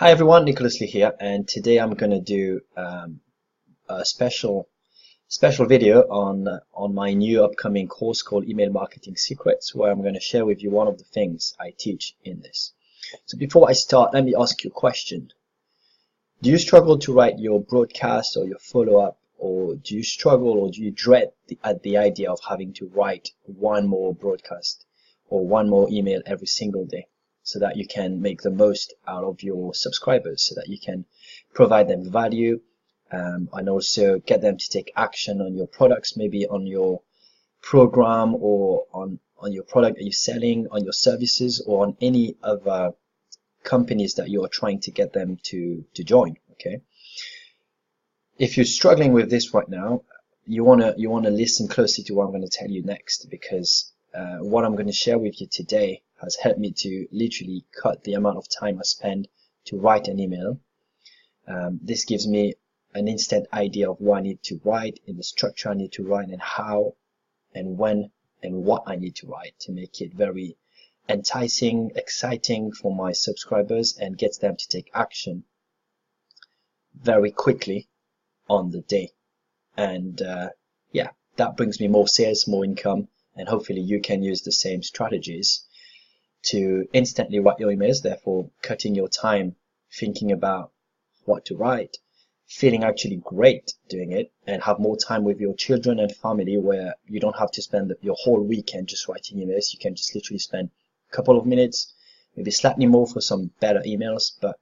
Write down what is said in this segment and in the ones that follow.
Hi everyone, Nicholas Lee here, and today I'm going to do a special video on my new upcoming course called Email Marketing Secrets, where I'm going to share with you one of the things I teach in this. So before I start, let me ask you a question. Do you struggle to write your broadcast or your follow-up, or do you struggle or do you dread the idea of having to write one more broadcast or one more email every single day, so that you can make the most out of your subscribers, so that you can provide them value, and also get them to take action on your products, maybe on your program or on your product that you're selling, on your services, or on any other companies that you are trying to get them to join. Okay, if you're struggling with this right now, you wanna listen closely to what I'm going to tell you next, because what I'm going to share with you today has helped me to literally cut the amount of time I spend to write an email. This gives me an instant idea of what I need to write, in the structure I need to write, and how and when and what I need to write to make it very enticing, exciting for my subscribers, and gets them to take action very quickly on the day. And yeah, that brings me more sales, more income, and hopefully you can use the same strategies to instantly write your emails, therefore cutting your time thinking about what to write, feeling actually great doing it, and have more time with your children and family, where you don't have to spend your whole weekend just writing emails. You can just literally spend a couple of minutes, maybe slightly more for some better emails, but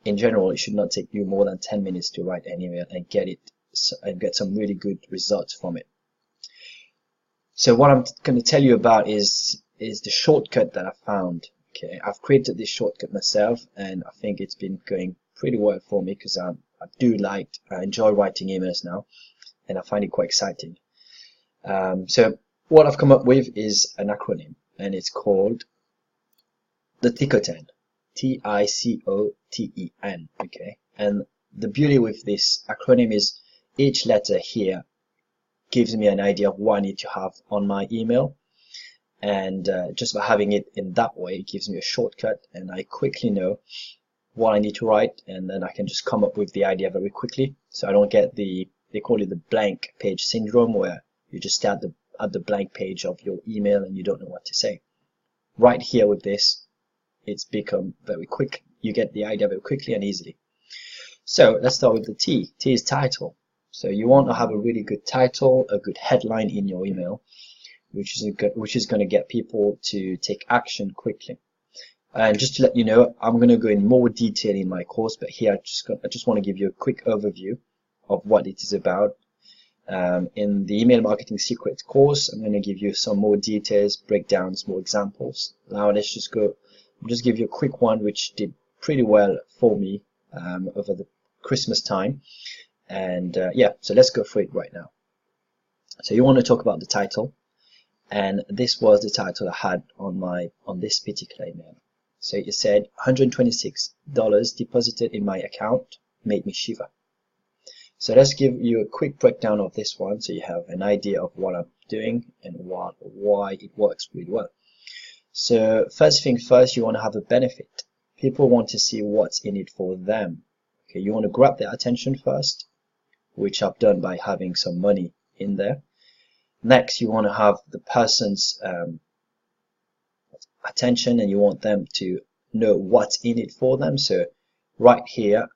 in general it should not take you more than 10 minutes to write an email and get some really good results from it. So what I'm going to tell you about is the shortcut that I found. Okay, I've created this shortcut myself, and I think it's been going pretty well for me, because I enjoy writing emails now, and I find it quite exciting. So what I've come up with is an acronym, and it's called the Ticoten, Ticoten. Okay, and the beauty with this acronym is each letter here gives me an idea of what I need to have on my email, and just by having it in that way, it gives me a shortcut, and I quickly know what I need to write, and then I can just come up with the idea very quickly, so I don't get they call it the blank page syndrome, where you just start at the blank page of your email and you don't know what to say. Right here with this, it's become very quick. You get the idea very quickly and easily. So let's start with the T. T is title. So you want to have a really good title, a good headline in your email, which is going to get people to take action quickly. And just to let you know, I'm going to go in more detail in my course, but here I just want to give you a quick overview of what it is about. In the Email Marketing Secrets course, I'm going to give you some more details, breakdowns, more examples. Now let's just give you a quick one which did pretty well for me over the Christmas time. And yeah, so let's go through it right now. So you want to talk about the title, and this was the title I had on this particular email. So it said $126 deposited in my account made me shiver. So let's give you a quick breakdown of this one, so you have an idea of what I'm doing and why it works really well. So first thing first, you want to have a benefit. People want to see what's in it for them. Okay, you want to grab their attention first, which I've done by having some money in there. Next, you want to have the person's attention, and you want them to know what's in it for them. So right here,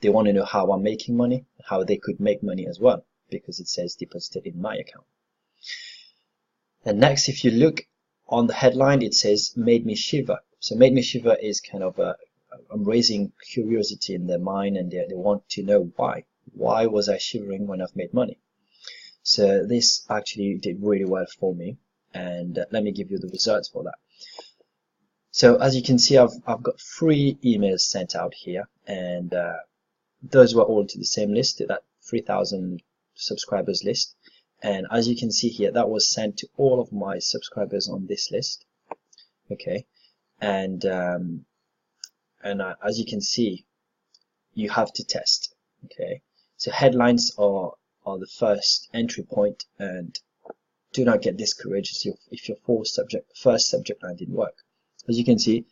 they want to know how I'm making money, how they could make money as well, because it says deposited in my account. And next, if you look on the headline, it says made me shiver. So made me shiver is kind of I'm raising curiosity in their mind, and they want to know why. Why was I shivering when I've made money? So this actually did really well for me, and let me give you the results for that. So as you can see, I've got 3 emails sent out here, and those were all to the same list, that 3,000 subscribers list. And as you can see here, that was sent to all of my subscribers on this list. Okay, and as you can see, you have to test. Okay, so headlines are the first entry point, and do not get discouraged if your first subject line didn't work. As you can see,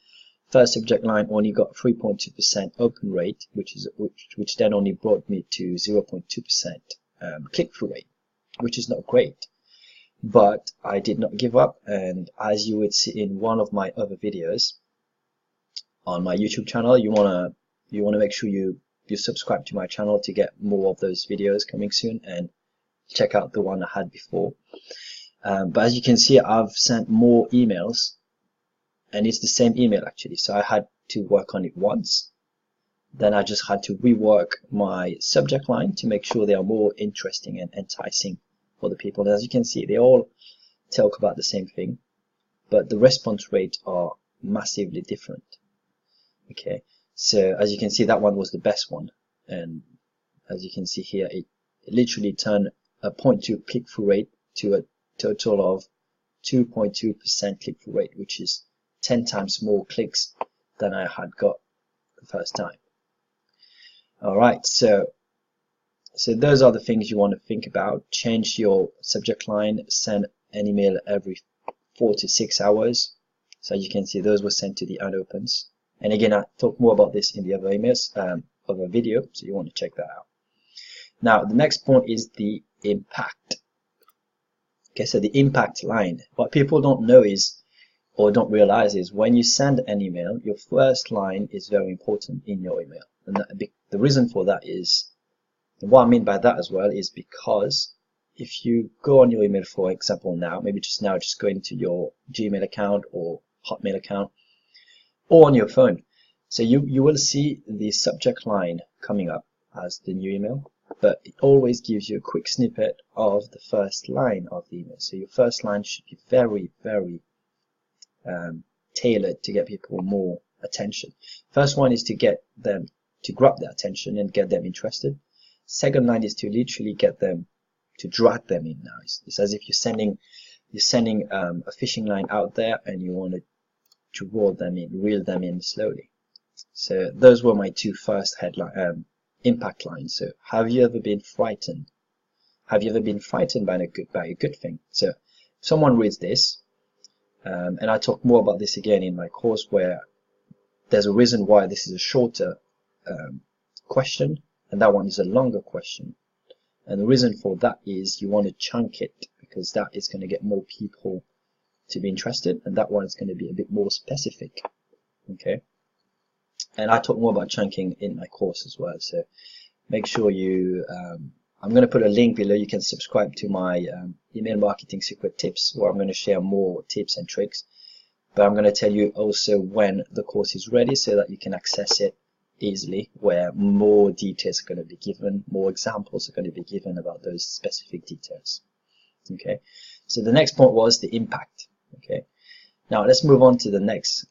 first subject line only got 3.2% open rate, which then only brought me to 0.2% click-through rate, which is not great. But I did not give up, and as you would see in one of my other videos on my YouTube channel, you wanna make sure you subscribe to my channel to get more of those videos coming soon, and check out the one I had before. But as you can see, I've sent more emails, and it's the same email actually. So I had to work on it once. Then I just had to rework my subject line to make sure they are more interesting and enticing for the people. As you can see, they all talk about the same thing, but the response rates are massively different. Okay, so as you can see, that one was the best one, and as you can see here, it literally turned a 0.2 click-through rate to a total of 2.2% click-through rate, which is 10 times more clicks than I had got the first time. Alright, so those are the things you want to think about. Change your subject line, send an email every 4 to 6 hours. So as you can see, those were sent to the unopens. And again, I talk more about this in the other emails, other video, so you want to check that out. Now, the next point is the impact. Okay, so the impact line. What people don't know is, or don't realize is, when you send an email, your first line is very important in your email. And the reason for that is, what I mean by that as well is because if you go on your email, for example, just go into your Gmail account or Hotmail account, or on your phone. So you will see the subject line coming up as the new email, but it always gives you a quick snippet of the first line of the email. So your first line should be very, very tailored to get people more attention. First one is to get them to grab their attention and get them interested. Second line is to literally get them to drag them in. Now it's as if you're sending a fishing line out there and you want to reel them in slowly. So those were my two first headline impact lines. So have you ever been frightened? Have you ever been frightened by a good thing? So if someone reads this, and I talk more about this again in my course, where there's a reason why this is a shorter question and that one is a longer question. And the reason for that is you want to chunk it, because that is going to get more people to be interested, and that one is going to be a bit more specific. Okay, and I talk more about chunking in my course as well, so make sure you I'm going to put a link below. You can subscribe to my email marketing secret tips, where I'm going to share more tips and tricks, but I'm going to tell you also when the course is ready so that you can access it easily, where more details are going to be given, more examples are going to be given about those specific details. Okay, so the next point was the impact. Okay, now let's move on to the next.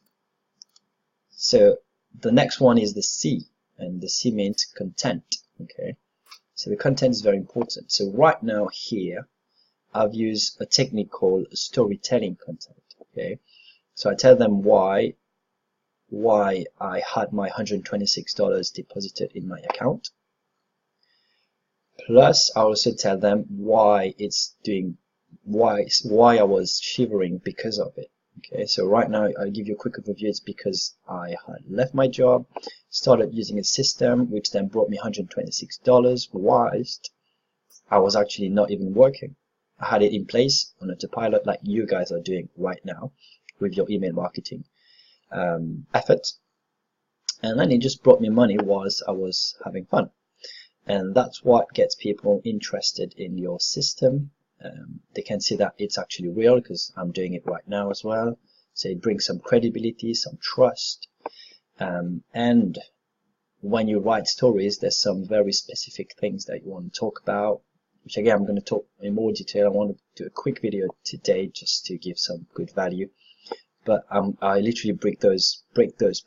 So the next one is the C, and the C means content. Okay, so the content is very important. So right now here I've used a technique called storytelling content. Okay, so I tell them why I had my $126 deposited in my account. Plus, I also tell them why I was shivering because of it. Okay, so right now I'll give you a quick overview. It's because I had left my job, started using a system which then brought me $126 whilst I was actually not even working. I had it in place on autopilot, like you guys are doing right now with your email marketing effort, and then it just brought me money whilst I was having fun. And that's what gets people interested in your system. They can see that it's actually real because I'm doing it right now as well. So it brings some credibility, some trust, and when you write stories, there's some very specific things that you want to talk about, which again I'm going to talk in more detail. I want to do a quick video today just to give some good value, but I literally break those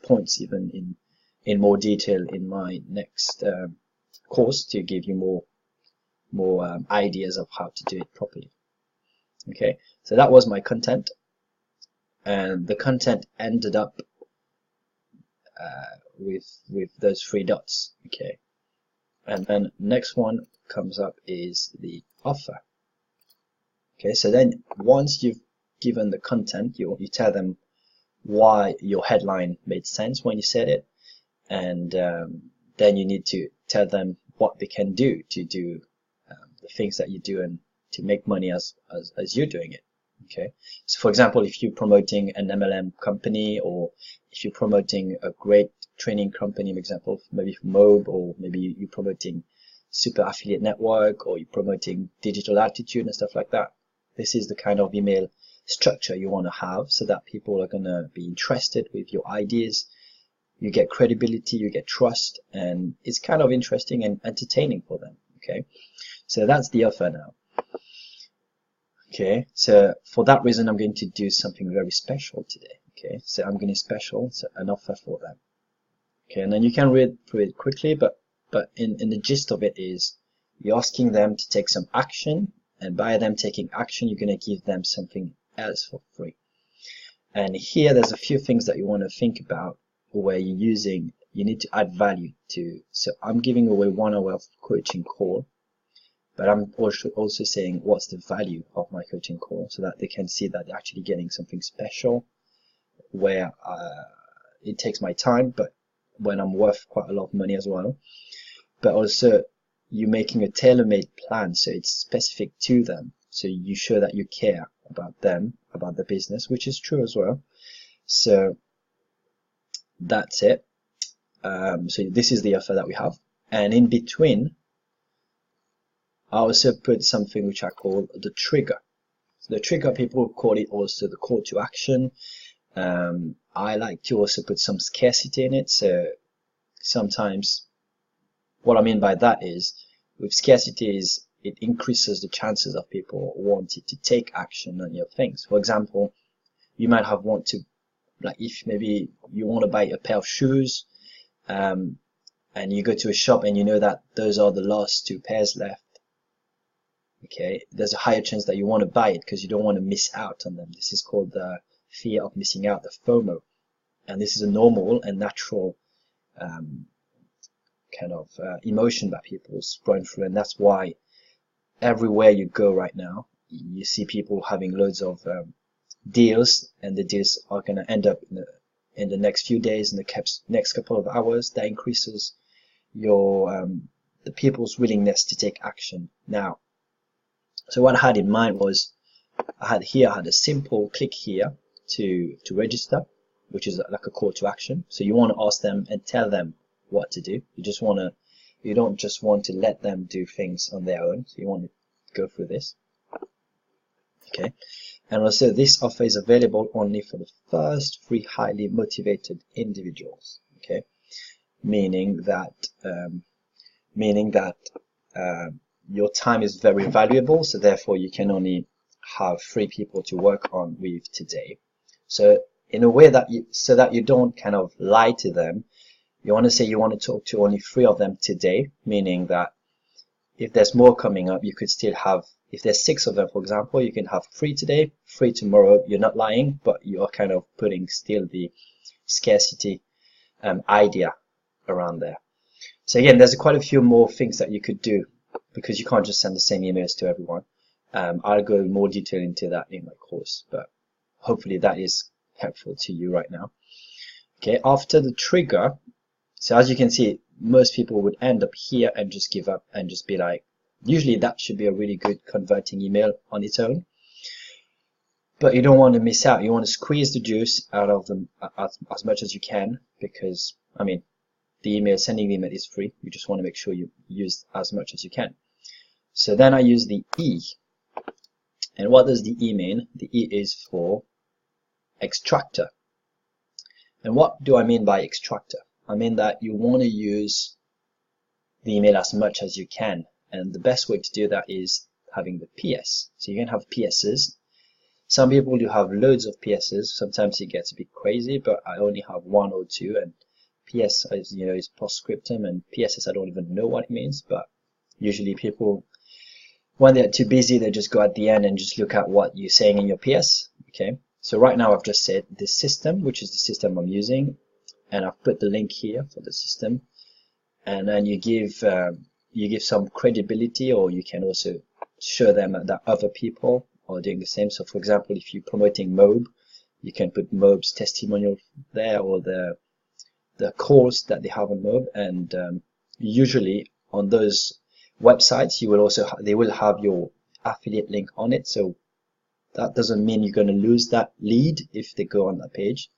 points even in more detail in my next course to give you more ideas of how to do it properly. Okay, so that was my content, and the content ended up with those 3 dots. Okay, and then next one comes up is the offer. Okay, so then once you've given the content, you tell them why your headline made sense when you said it, and then you need to tell them what they can do to do the things that you do and to make money as you're doing it. Okay, so for example, if you're promoting an MLM company, or if you're promoting a great training company, for example, maybe Mob, or maybe you're promoting super affiliate network, or you're promoting digital attitude and stuff like that, this is the kind of email structure you want to have, so that people are going to be interested with your ideas. You get credibility, you get trust, and it's kind of interesting and entertaining for them. Okay, so that's the offer now. Okay, so for that reason, I'm going to do something very special today. Okay, so I'm going to special an offer for them. Okay, and then you can read through it quickly, but in the gist of it is, you're asking them to take some action, and by them taking action, you're going to give them something else for free. And here, there's a few things that you want to think about where you need to add value to. So I'm giving away 1 hour of coaching call, but I'm also saying what's the value of my coaching call, so that they can see that they're actually getting something special, where it takes my time, but when I'm worth quite a lot of money as well. But also, you're making a tailor-made plan, so it's specific to them. So you show that you care about them, about the business, which is true as well. So that's it. So this is the offer that we have. And in between, I also put something which I call the trigger. So the trigger, people call it also the call to action. I like to also put some scarcity in it. So sometimes, what I mean by that is, with scarcity is, it increases the chances of people wanting to take action on your things. For example, you might have like if maybe you want to buy a pair of shoes, and you go to a shop and you know that those are the last 2 pairs left. Okay, there's a higher chance that you want to buy it because you don't want to miss out on them. This is called the fear of missing out, the FOMO. And this is a normal and natural kind of emotion that people run through. And that's why everywhere you go right now, you see people having loads of deals, and the deals are going to end up in the next few days, in the next couple of hours. That increases your the people's willingness to take action now. So what I had in mind was, I had a simple click here to register, which is like a call to action. So you want to ask them and tell them what to do. You don't just want to let them do things on their own. So you want to go through this. Okay. And also, this offer is available only for the first 3 highly motivated individuals. Okay. Meaning that your time is very valuable, so therefore you can only have 3 people to work on with today. So in a way that so that you don't kind of lie to them, you want to say you want to talk to only 3 of them today, meaning that if there's more coming up, you could still have, if there's 6 of them, for example, you can have 3 today, 3 tomorrow. You're not lying, but you're kind of putting still the scarcity idea around there. So again, there's quite a few more things that you could do, because you can't just send the same emails to everyone. I'll go in more detail into that in my course, but hopefully that is helpful to you right now. Okay, after the trigger, so as you can see, most people would end up here and just give up and just be like, usually that should be a really good converting email on its own. But you don't want to miss out. You want to squeeze the juice out of them as much as you can, because, I mean, sending the email is free. You just want to make sure you use as much as you can. So then I use the E. And what does the E mean? The E is for extractor. And what do I mean by extractor? I mean that you want to use the email as much as you can. And the best way to do that is having the PS. So you can have PSs. Some people do have loads of PSs. Sometimes it gets a bit crazy, but I only have 1 or 2. And PS is postscriptum, and PSs I don't even know what it means, but usually people, when they're too busy, they just go at the end and just look at what you're saying in your PS. Okay, so right now I've just said this system, which is the system I'm using, and I've put the link here for the system, and then you give some credibility, or you can also show them that other people are doing the same. So for example, if you're promoting Mob, You can put Mobe's testimonial there, or the course that they have on Mobe, and usually on those websites you will also they will have your affiliate link on it. So that doesn't mean you're going to lose that lead if they go on that page.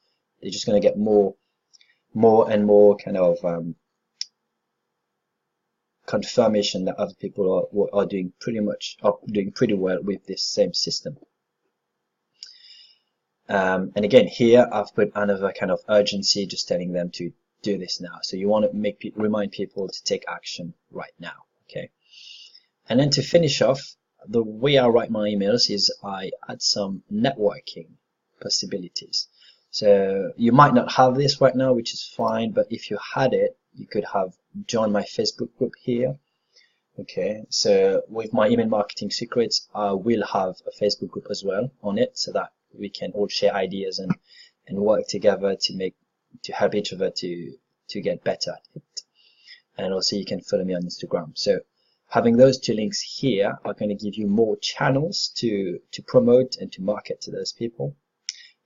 They're just going to get more and more kind of confirmation that other people are doing pretty well with this same system. And again, here I've put another kind of urgency, just telling them to do this now. So you want to remind people to take action right now. Okay. And then to finish off, the way I write my emails is I add some networking possibilities. So you might not have this right now, which is fine, but if you had it, you could have joined my Facebook group here. Okay, so with my email marketing secrets, I will have a Facebook group as well on it, so that we can all share ideas and work together to help each other to get better at it. And also you can follow me on Instagram. So having those two links here are going to give you more channels to promote and to market to those people.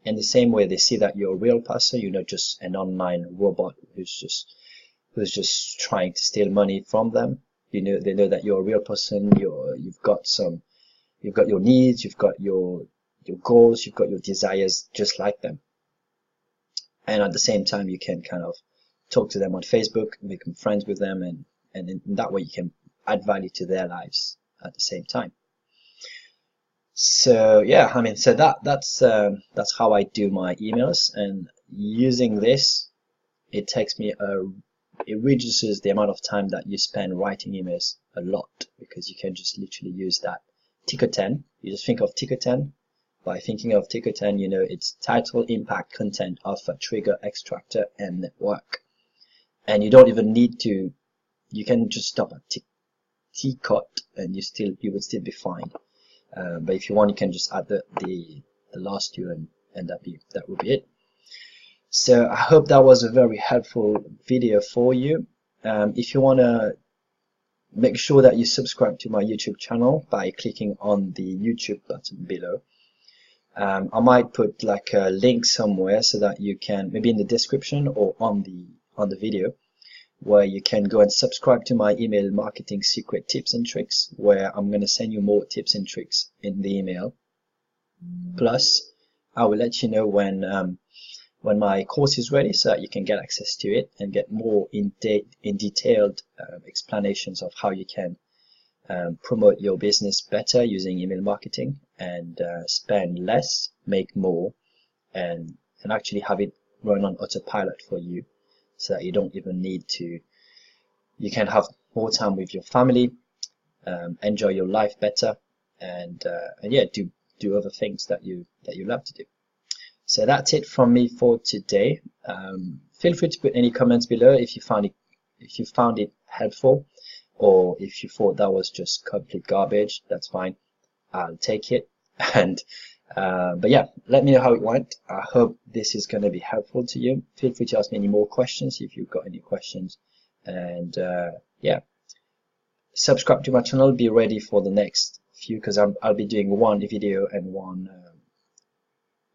In the same way, they see that you're a real person, you're not just an online robot who's just trying to steal money from them. They know that you're a real person. You've got your needs, you've got your goals, you've got your desires just like them. And at the same time, you can kind of talk to them on Facebook, become friends with them, and in that way you can add value to their lives at the same time. So yeah, I mean, so that's how I do my emails, and using this, it reduces the amount of time that you spend writing emails a lot, because you can just literally use that ticker 10. You just think of ticker 10. By thinking of ticker 10, you know it's title, impact, content, offer, trigger, extractor, and network. And you don't even need to. You can just stop at T-cut, and you would still be fine. But if you want, you can just add the last two, and that would be it. So I hope that was a very helpful video for you. If you want to make sure that you subscribe to my YouTube channel by clicking on the YouTube button below. I might put like a link somewhere so that you can, maybe in the description or on the video, where you can go and subscribe to my email marketing secret tips and tricks, where I'm going to send you more tips and tricks in the email. Plus, I will let you know when my course is ready, so that you can get access to it and get more in detailed explanations of how you can promote your business better using email marketing, and spend less, make more, and actually have it run on autopilot for you, so that you don't even need to. You can have more time with your family, enjoy your life better, and yeah, do other things that you love to do. So that's it from me for today. Feel free to put any comments below if you found it helpful, or if you thought that was just complete garbage. That's fine. I'll take it. And but yeah, let me know how it went. I hope this is going to be helpful to you. Feel free to ask me any more questions if you've got any questions. And yeah, subscribe to my channel. Be ready for the next few, because I'll be doing one video and one.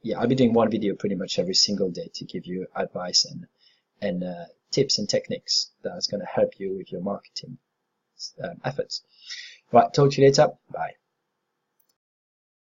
Yeah, I'll be doing one video pretty much every single day to give you advice and tips and techniques that's going to help you with your marketing efforts. Right, talk to you later. Bye.